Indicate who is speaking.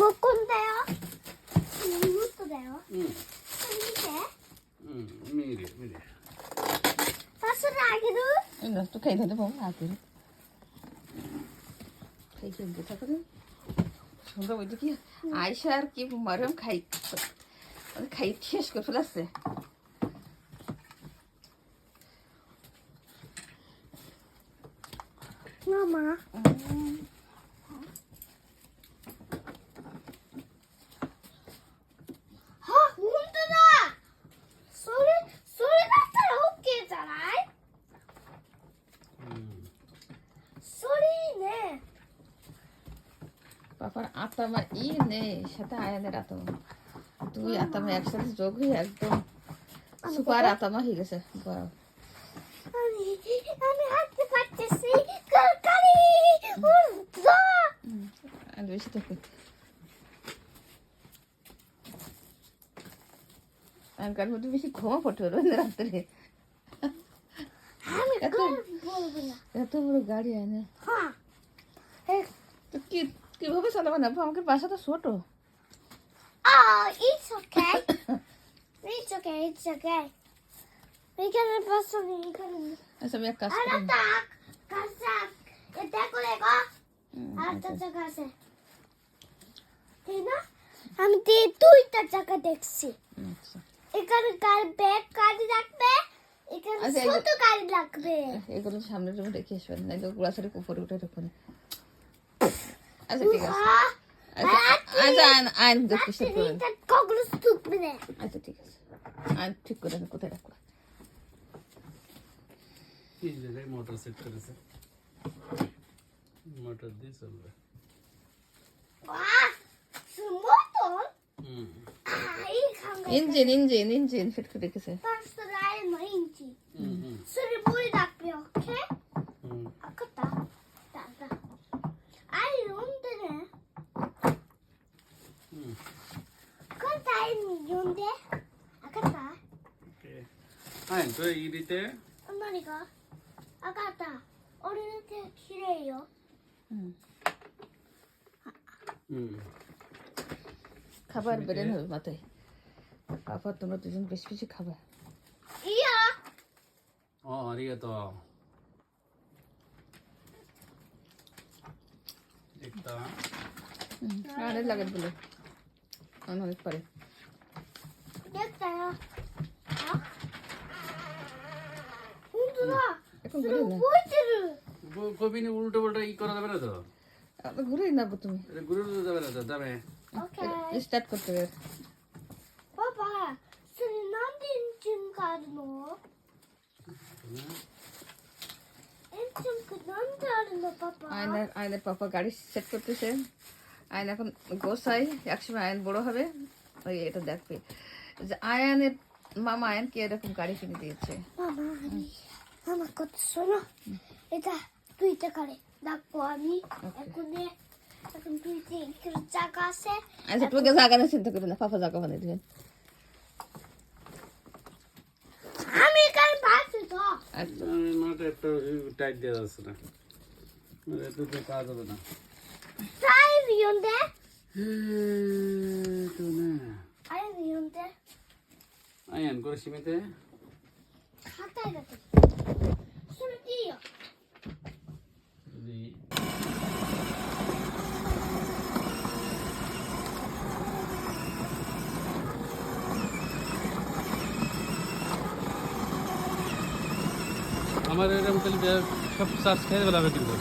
Speaker 1: 볼 건데요. 이것도 돼요.
Speaker 2: Mire, mire.
Speaker 1: 사슬 아기를.
Speaker 3: 이거 또 가이드도 보면 아들. 가이드 이제 사거든. sonra oradaki Ayşe erkeği umarım kayıt. Onu kayıt yaşıyor fırlası.
Speaker 1: Mama. 혼자다. 소리 났어요. 웃기잖아. 소리네.
Speaker 3: বাবার আত্মা ই নেই সাথে আয়নের আত্মা দুই আত্মা একসাথে যোগ হয়ে একদম সুপার আত্মা হয়ে গেছে
Speaker 1: আমি হাঁটতে পারতেছি কারকারি
Speaker 3: বেশি থাকে আজকাল মধ্যে বেশি ঘুমা পড়তে হলো রাত্রে
Speaker 1: আমি বলবো না
Speaker 3: এত বড় গাড়ি আয়না
Speaker 1: হ্যাঁ
Speaker 3: তো কিভাবে চালাবো না আমাকে বাসা তো ছোট
Speaker 1: it's okay. It's okay. It's okay. We can pass on it.
Speaker 3: আচ্ছা আমি এক কাজ করি
Speaker 1: 알았다. 가자. এটা করে গো আরেকটা জায়গা আছে দেনা আমি দুইটা জায়গা দেখছি
Speaker 3: আচ্ছা
Speaker 1: এখানে ব্যাগ গাড়ি রাখবে এখানে
Speaker 3: আচ্ছা,
Speaker 1: ছোট গাড়ি রাখবে
Speaker 3: এগুলো সামনের রুমে রেখে আসবেন না এগুলো গুলাছাড়ি উপরে উঠে রাখুন আচ্ছা ঠিক আছে আচ্ছা আইন দেখতে শুরু করুন
Speaker 1: এটা কগুলো স্তূপে নে
Speaker 3: আচ্ছা ঠিক আছে আইন ঠিক করে আমি কোথায় রাখবো
Speaker 2: এই জায়গায় মোটর সেট করেছে মোটর দিয়ে চলবে
Speaker 1: বাহ মোটর এই খাঙ্গা
Speaker 3: ইঞ্জিন ফিট করে রেখেছে
Speaker 1: পাঁচটা রায় মাইনছি সুরি বই রাখবে ওকে আকাটা দাদা আই রুমতে নে কোথায় নিয়ন্তে আকাটা
Speaker 2: 아니 저 이리 때
Speaker 1: 엄마니까 아까다 어린이한테 기래요.
Speaker 3: খাবার বেড়ে নেবে মাথায় বাবা তোমরা দুজন বেশি বেশি খাবার
Speaker 1: 이야.
Speaker 2: 아리가또 একটা
Speaker 3: অনেক লাগে বলে অনেক পারে
Speaker 1: 됐어요. 아? 혼자다.
Speaker 3: এখন ঘুরে না
Speaker 1: 뭐지를?
Speaker 2: কবিনি উল্টো পাল্টা ই করা যাবে না তো
Speaker 3: ঘুরে নাবো তুমি
Speaker 2: এটা ঘুরে যাবে না তো দামে
Speaker 1: 오케이.
Speaker 3: স্টার্ট করতে হবে
Speaker 1: 봐봐. 수리 난데 인증 가르노. 인증 그 난데 가르노 봐봐.
Speaker 3: আয়নের পাপা গাড়ি সেট করতেছে আয়ন এখন গোসাই একসময় আয়ন বড় হবে ওই এটা দেখবে যে আয়নের মামা আয়নকে এরকম গাড়ি কিনে দিয়েছে
Speaker 1: 마마 것도 써요. 일단 두이자 가래. 낳고 아니. 에코네. এখন দুইতে একটু জায়গা আছে
Speaker 3: আচ্ছা তোকে জায়গা না চিন্তা করবে না পাপা জায়গা বানিয়ে দেবেন
Speaker 1: আমি কাল পাচ্ছি তো
Speaker 3: আচ্ছা
Speaker 2: মাঠে একটু টাইট দিয়ে যাচ্ছে না এটা তো কাজ হবে না
Speaker 1: তাই রিয়ন্ডে
Speaker 2: তো না
Speaker 1: আরে রিয়ন্ডে
Speaker 2: আয়ান করে সীমিতে
Speaker 1: খাতায় রাখি শুরু দিও
Speaker 2: যদি আমার এরকম তাহলে সব চার্জ খেয়ে দেবে কিন্তু